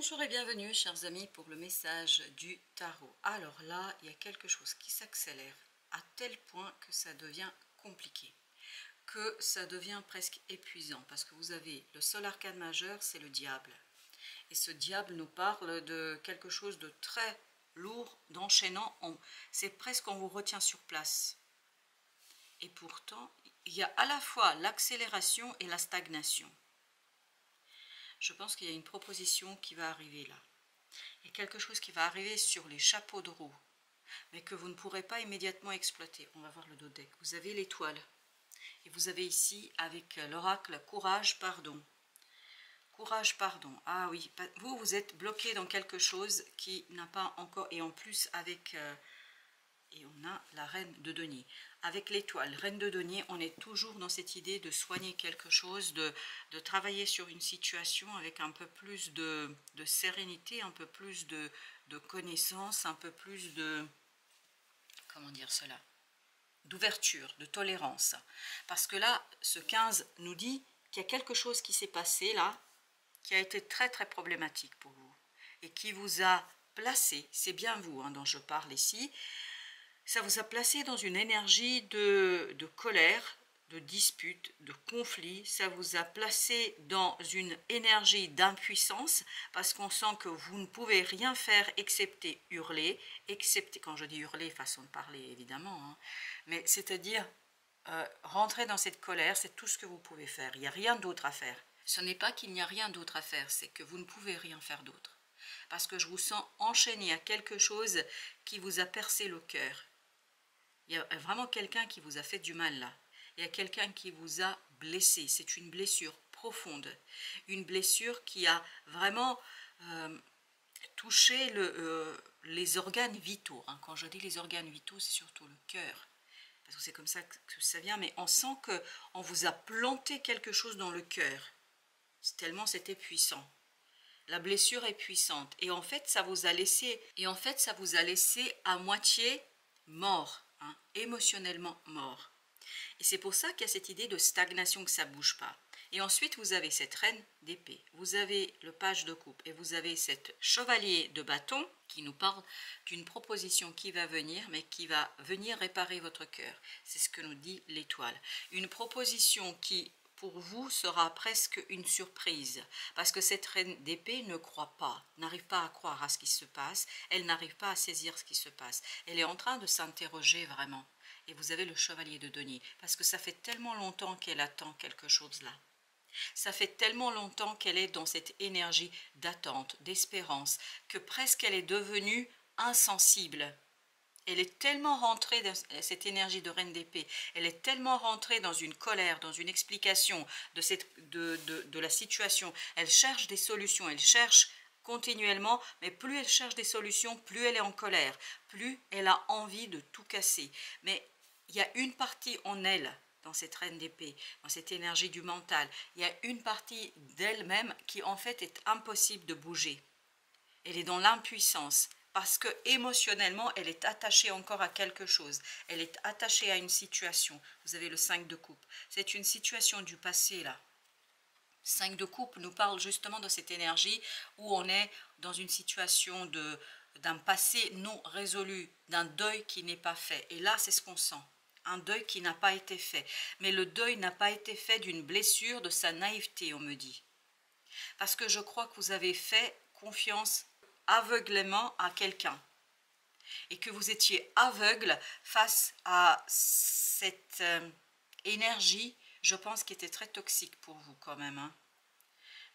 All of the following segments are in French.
Bonjour et bienvenue chers amis pour le message du tarot. Alors là, il y a quelque chose qui s'accélère à tel point que ça devient compliqué, que ça devient presque épuisant parce que vous avez le seul arcane majeur, c'est le diable. Et ce diable nous parle de quelque chose de très lourd, d'enchaînant, c'est presque on vous retient sur place. Et pourtant, il y a à la fois l'accélération et la stagnation. Je pense qu'il y a une proposition qui va arriver là. Il y a quelque chose qui va arriver sur les chapeaux de roue, mais que vous ne pourrez pas immédiatement exploiter. On va voir le dos deck. Vous avez l'étoile. Et vous avez ici, avec l'oracle, courage, pardon. Courage, pardon. Ah oui, vous êtes bloqué dans quelque chose qui n'a pas encore... Et en plus, avec... et on a la reine de denier. Avec l'étoile, reine de denier, on est toujours dans cette idée de soigner quelque chose, de travailler sur une situation avec un peu plus de sérénité, un peu plus de connaissance, un peu plus de, comment dire cela, d'ouverture, de tolérance. Parce que là, ce 15 nous dit qu'il y a quelque chose qui s'est passé là, qui a été très très problématique pour vous, et qui vous a placé, c'est bien vous hein, dont je parle ici, ça vous a placé dans une énergie de colère, de dispute, de conflit. Ça vous a placé dans une énergie d'impuissance parce qu'on sent que vous ne pouvez rien faire excepté hurler, excepté, quand je dis hurler, façon de parler évidemment, hein, mais c'est-à-dire rentrer dans cette colère, c'est tout ce que vous pouvez faire. Il n'y a rien d'autre à faire. Ce n'est pas qu'il n'y a rien d'autre à faire, c'est que vous ne pouvez rien faire d'autre. Parce que je vous sens enchaîné à quelque chose qui vous a percé le cœur. Il y a vraiment quelqu'un qui vous a fait du mal là. Il y a quelqu'un qui vous a blessé. C'est une blessure profonde. Une blessure qui a vraiment touché les organes vitaux. Hein. Quand je dis les organes vitaux, c'est surtout le cœur. Parce que c'est comme ça que ça vient. Mais on sent qu'on vous a planté quelque chose dans le cœur. Tellement c'était puissant. La blessure est puissante. Et en fait, ça vous a laissé à moitié mort. Hein, émotionnellement mort. Et c'est pour ça qu'il y a cette idée de stagnation, que ça ne bouge pas. Et ensuite, vous avez cette reine d'épée, vous avez le page de coupe et vous avez cette chevalier de bâton qui nous parle d'une proposition qui va venir, mais qui va venir réparer votre cœur. C'est ce que nous dit l'étoile. Une proposition qui, pour vous, sera presque une surprise, parce que cette reine d'épée ne croit pas, n'arrive pas à croire à ce qui se passe, elle n'arrive pas à saisir ce qui se passe. Elle est en train de s'interroger vraiment. Et vous avez le chevalier de denier, parce que ça fait tellement longtemps qu'elle attend quelque chose là. Ça fait tellement longtemps qu'elle est dans cette énergie d'attente, d'espérance, que presque elle est devenue insensible. Elle est tellement rentrée dans cette énergie de reine d'épée, elle est tellement rentrée dans une colère, dans une explication de la situation. Elle cherche des solutions, elle cherche continuellement, mais plus elle cherche des solutions, plus elle est en colère, plus elle a envie de tout casser. Mais il y a une partie en elle, dans cette reine d'épée, dans cette énergie du mental, il y a une partie d'elle-même qui en fait est impossible de bouger. Elle est dans l'impuissance. Parce que émotionnellement, elle est attachée encore à quelque chose. Elle est attachée à une situation. Vous avez le 5 de coupe. C'est une situation du passé, là. 5 de coupe nous parle justement de cette énergie où on est dans une situation d'un passé non résolu, d'un deuil qui n'est pas fait. Et là, c'est ce qu'on sent. Un deuil qui n'a pas été fait. Mais le deuil n'a pas été fait d'une blessure, de sa naïveté, on me dit. Parce que je crois que vous avez fait confiance aveuglément à quelqu'un et que vous étiez aveugle face à cette énergie, je pense, qui était très toxique pour vous quand même, hein.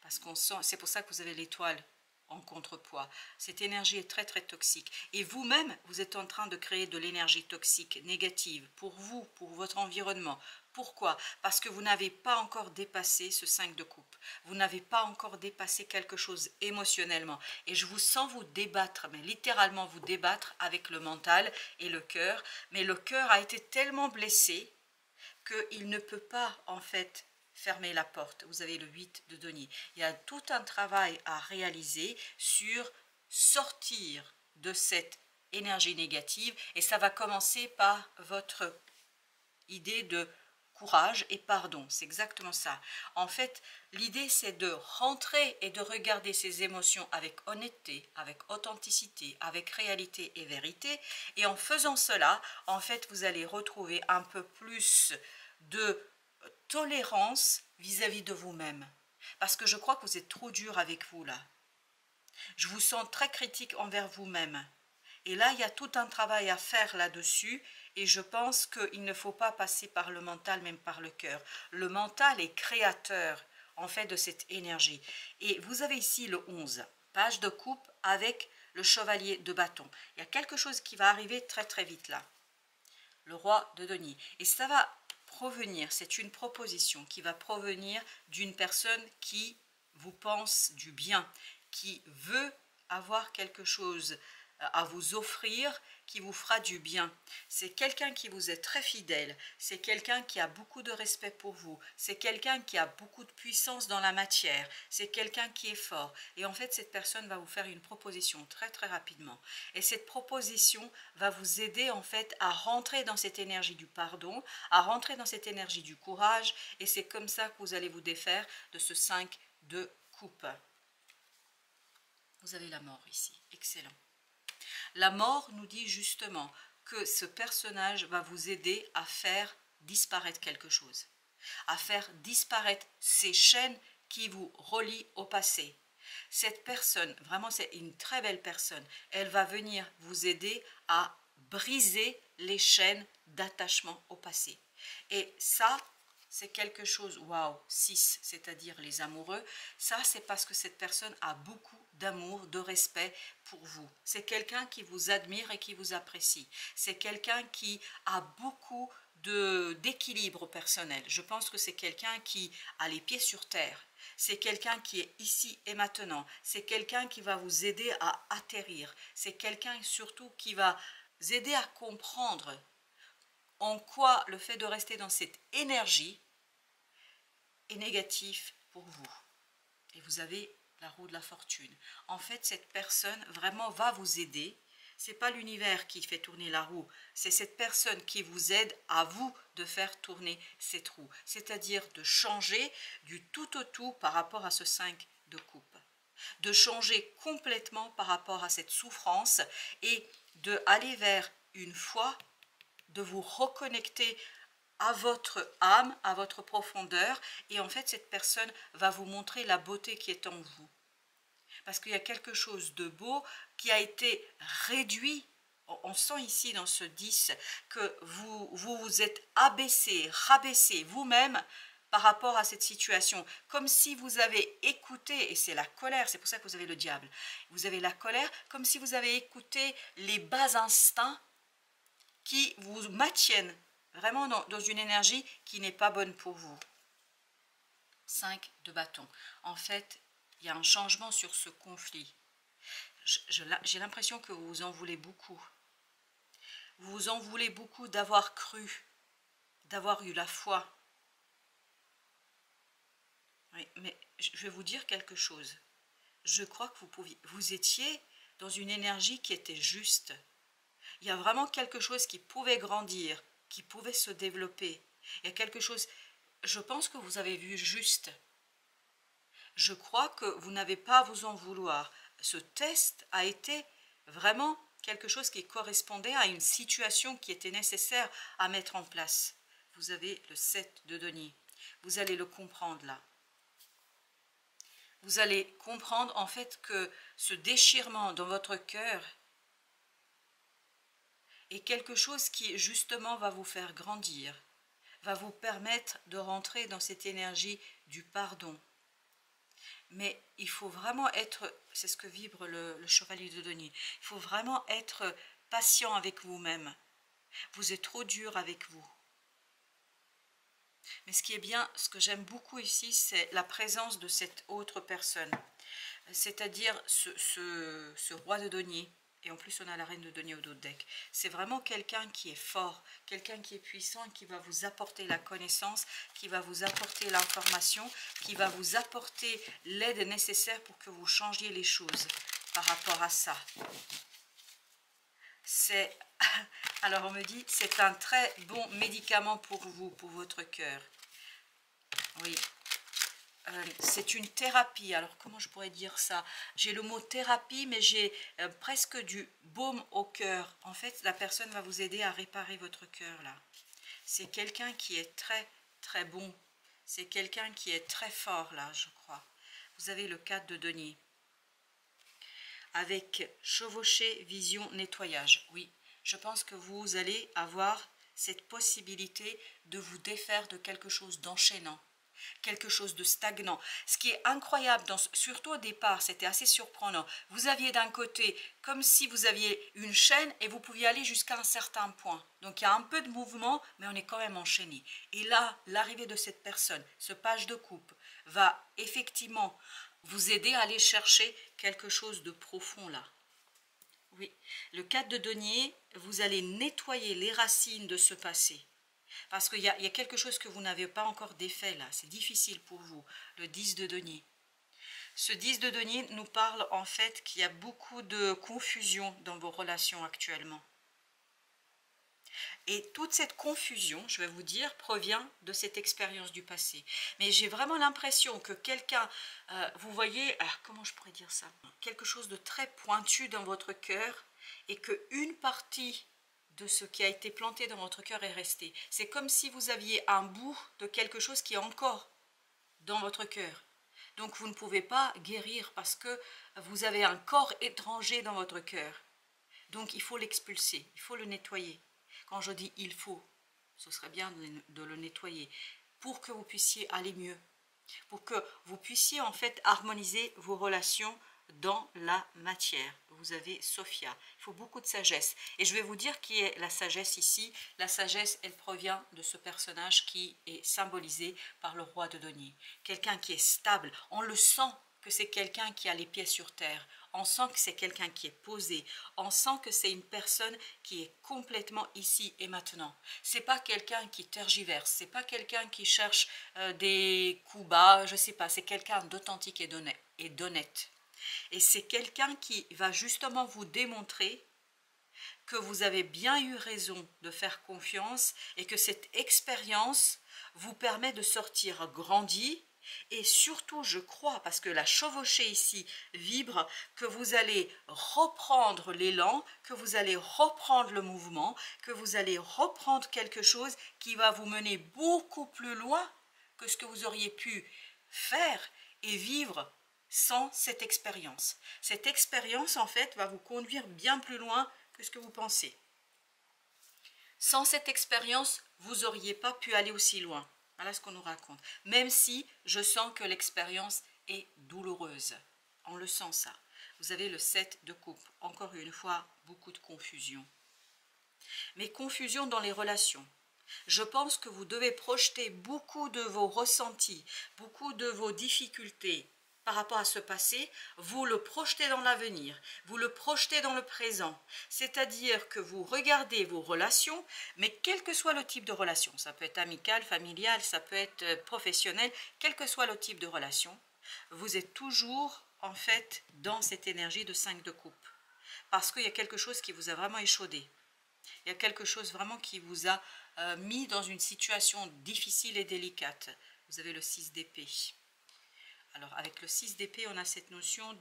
Parce qu'on sent, c'est pour ça que vous avez l'étoile en contrepoids. Cette énergie est très très toxique et vous-même vous êtes en train de créer de l'énergie toxique négative pour vous, pour votre environnement. Pourquoi? Parce que vous n'avez pas encore dépassé ce 5 de coupe. Vous n'avez pas encore dépassé quelque chose émotionnellement. Et je vous sens vous débattre, mais littéralement vous débattre avec le mental et le cœur. Mais le cœur a été tellement blessé qu'il ne peut pas en fait fermer la porte. Vous avez le 8 de denier. Il y a tout un travail à réaliser sur sortir de cette énergie négative. Et ça va commencer par votre idée de courage et pardon, c'est exactement ça. En fait, l'idée c'est de rentrer et de regarder ses émotions avec honnêteté, avec authenticité, avec réalité et vérité. Et en faisant cela, en fait, vous allez retrouver un peu plus de tolérance vis-à-vis de vous-même. Parce que je crois que vous êtes trop dur avec vous là. Je vous sens très critique envers vous-même. Et là, il y a tout un travail à faire là-dessus. Et je pense qu'il ne faut pas passer par le mental, même par le cœur. Le mental est créateur, en fait, de cette énergie. Et vous avez ici le 11, page de coupe avec le chevalier de bâton. Il y a quelque chose qui va arriver très très vite là. Le roi de denier. Et ça va provenir, c'est une proposition qui va provenir d'une personne qui vous pense du bien, qui veut avoir quelque chose à vous offrir qui vous fera du bien. C'est quelqu'un qui vous est très fidèle, c'est quelqu'un qui a beaucoup de respect pour vous, c'est quelqu'un qui a beaucoup de puissance dans la matière, c'est quelqu'un qui est fort. Et en fait, cette personne va vous faire une proposition très très rapidement. Et cette proposition va vous aider en fait à rentrer dans cette énergie du pardon, à rentrer dans cette énergie du courage. Et c'est comme ça que vous allez vous défaire de ce 5 de coupe. Vous avez la mort ici, excellent. La mort nous dit justement que ce personnage va vous aider à faire disparaître quelque chose, à faire disparaître ces chaînes qui vous relient au passé. Cette personne, vraiment c'est une très belle personne, elle va venir vous aider à briser les chaînes d'attachement au passé. Et ça, c'est quelque chose, waouh, 6, c'est-à-dire les amoureux, ça c'est parce que cette personne a beaucoup d'amour, de respect pour vous. C'est quelqu'un qui vous admire et qui vous apprécie. C'est quelqu'un qui a beaucoup d'équilibre personnel. Je pense que c'est quelqu'un qui a les pieds sur terre. C'est quelqu'un qui est ici et maintenant. C'est quelqu'un qui va vous aider à atterrir. C'est quelqu'un surtout qui va vous aider à comprendre en quoi le fait de rester dans cette énergie est négatif pour vous. Et vous avez la roue de la fortune. En fait, cette personne vraiment va vous aider. Ce n'est pas l'univers qui fait tourner la roue, c'est cette personne qui vous aide à vous de faire tourner cette roue. C'est-à-dire de changer du tout au tout par rapport à ce 5 de coupe. De changer complètement par rapport à cette souffrance et de aller vers une foi, de vous reconnecter à votre âme, à votre profondeur, et en fait cette personne va vous montrer la beauté qui est en vous. Parce qu'il y a quelque chose de beau qui a été réduit. On sent ici dans ce 10 que vous êtes abaissé, rabaissé vous-même par rapport à cette situation. Comme si vous avez écouté, et c'est la colère, c'est pour ça que vous avez le diable. Vous avez la colère, comme si vous avez écouté les bas instincts qui vous maintiennent vraiment dans une énergie qui n'est pas bonne pour vous. 5 de bâton. En fait, il y a un changement sur ce conflit. J'ai l'impression que vous vous en voulez beaucoup. Vous vous en voulez beaucoup d'avoir cru, d'avoir eu la foi. Oui, mais je vais vous dire quelque chose. Je crois que vous étiez dans une énergie qui était juste. Il y a vraiment quelque chose qui pouvait grandir, qui pouvait se développer. Il y a quelque chose, je pense que vous avez vu juste. Je crois que vous n'avez pas à vous en vouloir. Ce test a été vraiment quelque chose qui correspondait à une situation qui était nécessaire à mettre en place. Vous avez le 7 de denier. Vous allez le comprendre là. Vous allez comprendre en fait que ce déchirement dans votre cœur est quelque chose qui justement va vous faire grandir, va vous permettre de rentrer dans cette énergie du pardon. Mais il faut vraiment être, c'est ce que vibre le chevalier de denier, il faut vraiment être patient avec vous-même. Vous êtes trop dur avec vous. Mais ce qui est bien, ce que j'aime beaucoup ici, c'est la présence de cette autre personne. C'est-à-dire ce roi de denier. Et en plus, on a la reine de denier au dos de deck. C'est vraiment quelqu'un qui est fort, quelqu'un qui est puissant, qui va vous apporter la connaissance, qui va vous apporter l'information, qui va vous apporter l'aide nécessaire pour que vous changiez les choses par rapport à ça. c'est... Alors on me dit, c'est un très bon médicament pour vous, pour votre cœur. Oui. C'est une thérapie. Alors comment je pourrais dire ça? J'ai le mot thérapie, mais j'ai presque du baume au cœur. En fait, la personne va vous aider à réparer votre cœur là. C'est quelqu'un qui est très très bon. C'est quelqu'un qui est très fort là, je crois. Vous avez le 4 de denier. Avec chevauché, vision, nettoyage. Oui, je pense que vous allez avoir cette possibilité de vous défaire de quelque chose d'enchaînant, quelque chose de stagnant. Ce qui est incroyable, surtout au départ, c'était assez surprenant. Vous aviez d'un côté comme si vous aviez une chaîne et vous pouviez aller jusqu'à un certain point. Donc il y a un peu de mouvement, mais on est quand même enchaîné. Et là, l'arrivée de cette personne, ce page de coupe, va effectivement vous aider à aller chercher quelque chose de profond là. Oui, le 4 de denier, vous allez nettoyer les racines de ce passé. Parce qu'il y a quelque chose que vous n'avez pas encore défait là, c'est difficile pour vous, le 10 de denier. Ce 10 de denier nous parle en fait qu'il y a beaucoup de confusion dans vos relations actuellement. Et toute cette confusion, je vais vous dire, provient de cette expérience du passé. Mais j'ai vraiment l'impression que quelqu'un, vous voyez, comment je pourrais dire ça? Quelque chose de très pointu dans votre cœur et qu'une partie de ce qui a été planté dans votre cœur est resté. C'est comme si vous aviez un bout de quelque chose qui est encore dans votre cœur. Donc vous ne pouvez pas guérir parce que vous avez un corps étranger dans votre cœur. Donc il faut l'expulser, il faut le nettoyer. Quand je dis il faut, ce serait bien de le nettoyer pour que vous puissiez aller mieux, pour que vous puissiez en fait harmoniser vos relations dans la matière. Vous avez Sophia. Il faut beaucoup de sagesse. Et je vais vous dire qui est la sagesse ici. La sagesse, elle provient de ce personnage qui est symbolisé par le roi de denier. Quelqu'un qui est stable. On le sent que c'est quelqu'un qui a les pieds sur terre. On sent que c'est quelqu'un qui est posé. On sent que c'est une personne qui est complètement ici et maintenant. C'est pas quelqu'un qui tergiverse. C'est pas quelqu'un qui cherche des coups bas. Je sais pas. C'est quelqu'un d'authentique et d'honnête. Et c'est quelqu'un qui va justement vous démontrer que vous avez bien eu raison de faire confiance et que cette expérience vous permet de sortir grandi. Et surtout, je crois, parce que la chevauchée ici vibre, que vous allez reprendre l'élan, que vous allez reprendre le mouvement, que vous allez reprendre quelque chose qui va vous mener beaucoup plus loin que ce que vous auriez pu faire et vivre sans cette expérience. Cette expérience, en fait, va vous conduire bien plus loin que ce que vous pensez. Sans cette expérience, vous n'auriez pas pu aller aussi loin. Voilà ce qu'on nous raconte. Même si je sens que l'expérience est douloureuse. On le sent ça. Vous avez le 7 de coupe. Encore une fois, beaucoup de confusion. Mais confusion dans les relations. Je pense que vous devez projeter beaucoup de vos ressentis, beaucoup de vos difficultés par rapport à ce passé, vous le projetez dans l'avenir, vous le projetez dans le présent. C'est-à-dire que vous regardez vos relations, mais quel que soit le type de relation, ça peut être amical, familial, ça peut être professionnel, quel que soit le type de relation, vous êtes toujours en fait dans cette énergie de 5 de coupe. Parce qu'il y a quelque chose qui vous a vraiment échaudé. Il y a quelque chose vraiment qui vous a mis dans une situation difficile et délicate. Vous avez le 6 d'épée. Alors avec le 6 d'épée, on a cette notion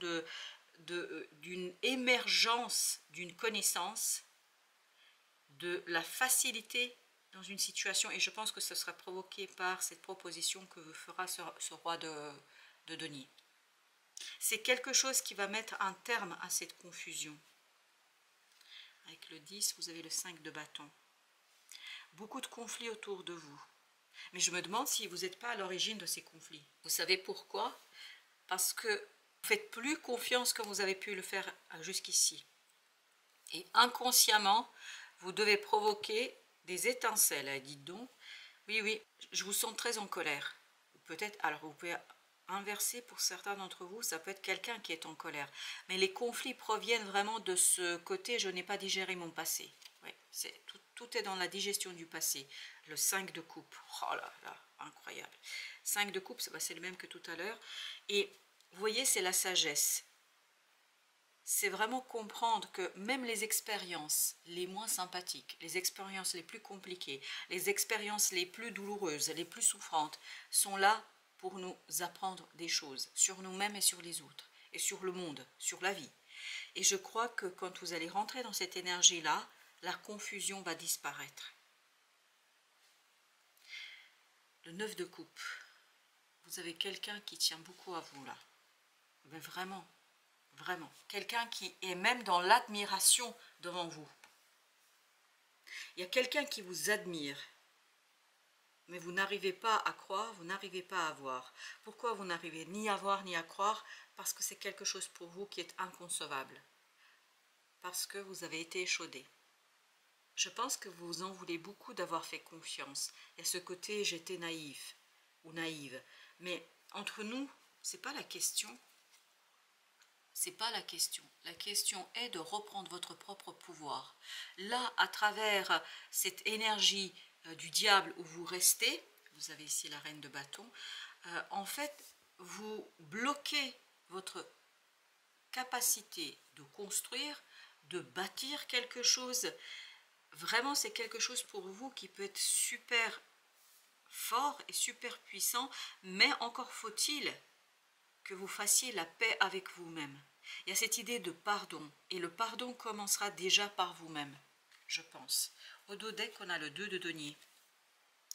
d'une émergence d'une connaissance, de la facilité dans une situation, et je pense que ce sera provoqué par cette proposition que vous fera ce roi de denier. C'est quelque chose qui va mettre un terme à cette confusion. Avec le 10, vous avez le 5 de bâton. Beaucoup de conflits autour de vous. Mais je me demande si vous n'êtes pas à l'origine de ces conflits. Vous savez pourquoi? Parce que vous ne faites plus confiance comme vous avez pu le faire jusqu'ici. Et inconsciemment, vous devez provoquer des étincelles. Dites donc, oui, je vous sens très en colère. Peut-être, alors vous pouvez inverser pour certains d'entre vous, ça peut être quelqu'un qui est en colère. Mais les conflits proviennent vraiment de ce côté, je n'ai pas digéré mon passé. Oui, tout est dans la digestion du passé. Le 5 de coupe, oh là là, incroyable. 5 de coupe, c'est le même que tout à l'heure. Et vous voyez, c'est la sagesse. c'est vraiment comprendre que même les expériences les moins sympathiques, les expériences les plus compliquées, les expériences les plus douloureuses, les plus souffrantes, sont là pour nous apprendre des choses sur nous-mêmes et sur les autres, et sur le monde, sur la vie. Et je crois que quand vous allez rentrer dans cette énergie-là, la confusion va disparaître. Le 9 de coupe, vous avez quelqu'un qui tient beaucoup à vous là, mais vraiment. Vraiment, quelqu'un qui est même dans l'admiration devant vous. Il y a quelqu'un qui vous admire, mais vous n'arrivez pas à croire, vous n'arrivez pas à voir. Pourquoi vous n'arrivez ni à voir ni à croire? Parce que c'est quelque chose pour vous qui est inconcevable. Parce que vous avez été échaudé. Je pense que vous en voulez beaucoup d'avoir fait confiance. Il y a ce côté j'étais naïf ou naïve. Mais entre nous, c'est pas la question. C'est pas la question. La question est de reprendre votre propre pouvoir. Là, à travers cette énergie du diable où vous restez, vous avez ici la reine de bâton, en fait, vous bloquez votre capacité de construire, de bâtir quelque chose. Vraiment, c'est quelque chose pour vous qui peut être super fort et super puissant, mais encore faut-il que vous fassiez la paix avec vous-même. Il y a cette idée de pardon, et le pardon commencera déjà par vous-même, je pense. Au dos deck, on a le 2 de denier,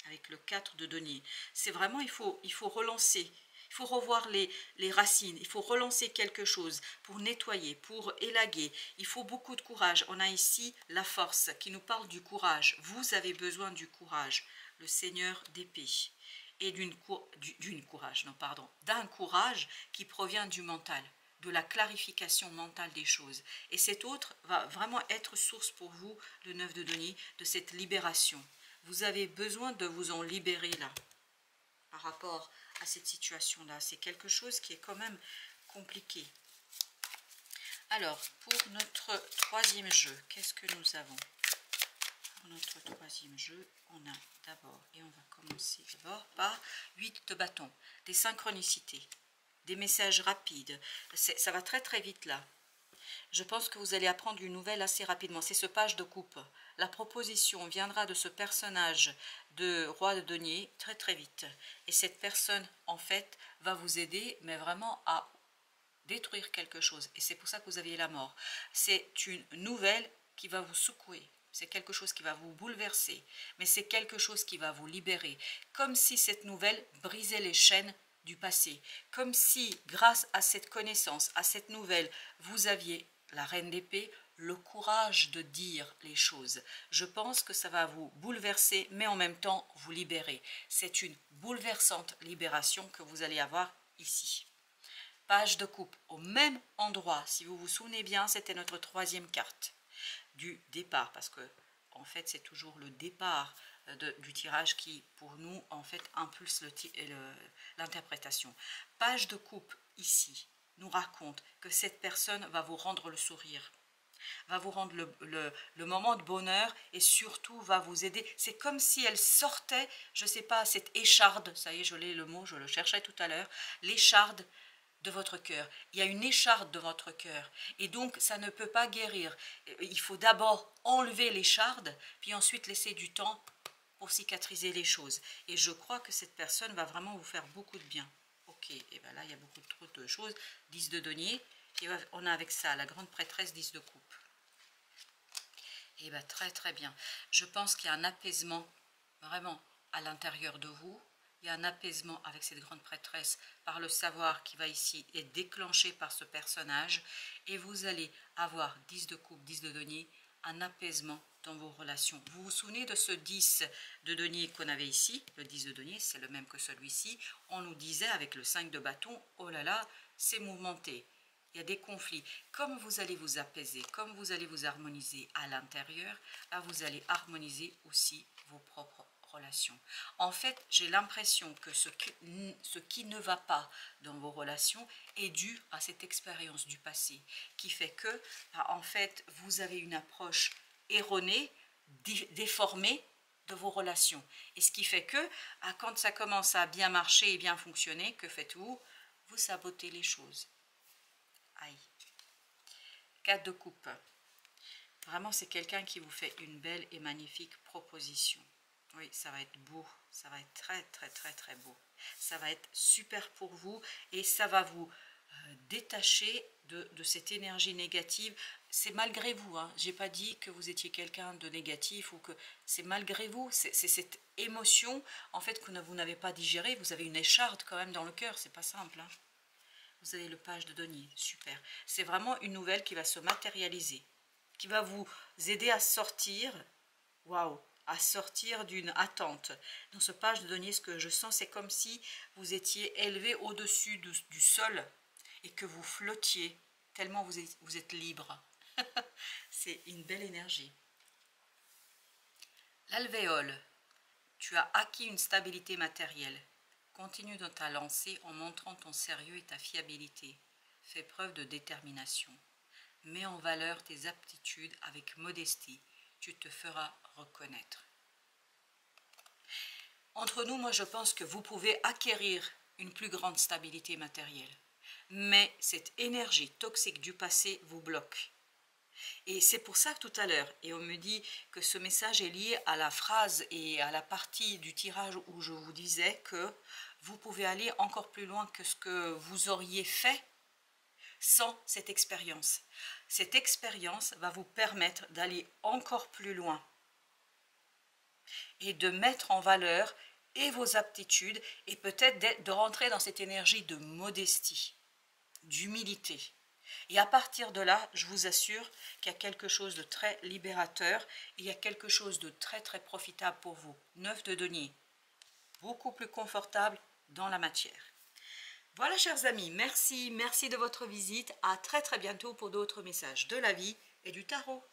avec le 4 de denier. C'est vraiment, il faut relancer, il faut revoir les racines, il faut relancer quelque chose pour nettoyer, pour élaguer. Il faut beaucoup de courage. On a ici la force qui nous parle du courage. Vous avez besoin du courage, le Seigneur d'épée. Et d'un courage qui provient du mental, de la clarification mentale des choses. Et cet autre va vraiment être source pour vous, le 9 de denier, de cette libération. Vous avez besoin de vous en libérer là, par rapport à cette situation-là. C'est quelque chose qui est quand même compliqué. Alors, pour notre troisième jeu, qu'est-ce que nous avons? Pour notre troisième jeu, on a d'abord, et on va commencer d'abord par 8 de bâton, des synchronicités, des messages rapides. Ça va très très vite là. Je pense que vous allez apprendre une nouvelle assez rapidement. C'est ce page de coupe. La proposition viendra de ce personnage de roi de denier très très vite. Et cette personne, en fait, va vous aider, mais vraiment à détruire quelque chose. Et c'est pour ça que vous aviez la mort. C'est une nouvelle qui va vous secouer. C'est quelque chose qui va vous bouleverser. Mais c'est quelque chose qui va vous libérer. Comme si cette nouvelle brisait les chaînes du passé. Comme si, grâce à cette connaissance, à cette nouvelle, vous aviez la reine d'épée, le courage de dire les choses. Je pense que ça va vous bouleverser, mais en même temps vous libérer. C'est une bouleversante libération que vous allez avoir ici. Page de coupe, au même endroit. Si vous vous souvenez bien, c'était notre troisième carte du départ, parce que en fait c'est toujours le départ du tirage qui pour nous en fait impulse l'interprétation. Page de coupe ici nous raconte que cette personne va vous rendre le sourire, va vous rendre le moment de bonheur et surtout va vous aider. C'est comme si elle sortait, je ne sais pas, cette écharde, ça y est je l'ai le mot, je le cherchais tout à l'heure, l'écharde de votre cœur. Il y a une écharde de votre cœur et donc ça ne peut pas guérir. Il faut d'abord enlever l'écharde puis ensuite laisser du temps pour cicatriser les choses. Et je crois que cette personne va vraiment vous faire beaucoup de bien. Ok, et bien là il y a beaucoup trop de choses. 10 de denier, et on a avec ça la grande prêtresse 10 de coupe. Et bien très très bien. Je pense qu'il y a un apaisement vraiment à l'intérieur de vous. Il y a un apaisement avec cette grande prêtresse par le savoir qui va ici être déclenché par ce personnage. Et vous allez avoir 10 de coupe, 10 de denier, un apaisement dans vos relations. Vous vous souvenez de ce 10 de denier qu'on avait ici? Le 10 de denier, c'est le même que celui-ci. On nous disait avec le 5 de bâton, oh là là, c'est mouvementé. Il y a des conflits. Comme vous allez vous apaiser, comme vous allez vous harmoniser à l'intérieur, là vous allez harmoniser aussi vos propres relations. En fait, j'ai l'impression que ce qui ne va pas dans vos relations est dû à cette expérience du passé, qui fait que, en fait, vous avez une approche erronée, déformée de vos relations. Et ce qui fait que, quand ça commence à bien marcher et bien fonctionner, que faites-vous? Vous sabotez les choses. Aïe. 4 de coupe. Vraiment, c'est quelqu'un qui vous fait une belle et magnifique proposition. Oui, ça va être beau, ça va être très très très très beau. Ça va être super pour vous et ça va vous détacher de cette énergie négative. C'est malgré vous, hein. J'ai pas dit que vous étiez quelqu'un de négatif ou que c'est malgré vous. C'est cette émotion en fait que vous n'avez pas digérée. Vous avez une écharde quand même dans le cœur, c'est pas simple, hein. Vous avez le page de denier, super. C'est vraiment une nouvelle qui va se matérialiser, qui va vous aider à sortir, waouh, à sortir d'une attente. Dans ce page de denier, ce que je sens, c'est comme si vous étiez élevé au-dessus du sol et que vous flottiez, tellement vous êtes libre. C'est une belle énergie. L'alvéole, tu as acquis une stabilité matérielle. Continue dans ta lancée en montrant ton sérieux et ta fiabilité. Fais preuve de détermination. Mets en valeur tes aptitudes avec modestie. Tu te feras reconnaître. Entre nous, moi je pense que vous pouvez acquérir une plus grande stabilité matérielle. Mais cette énergie toxique du passé vous bloque. Et c'est pour ça que tout à l'heure, et on me dit que ce message est lié à la phrase et à la partie du tirage où je vous disais que vous pouvez aller encore plus loin que ce que vous auriez fait sans cette expérience. Cette expérience va vous permettre d'aller encore plus loin et de mettre en valeur et vos aptitudes et peut-être de rentrer dans cette énergie de modestie, d'humilité. Et à partir de là, je vous assure qu'il y a quelque chose de très libérateur, il y a quelque chose de très très profitable pour vous. 9 de denier, beaucoup plus confortable dans la matière. Voilà chers amis, merci de votre visite, à très très bientôt pour d'autres messages de la vie et du tarot.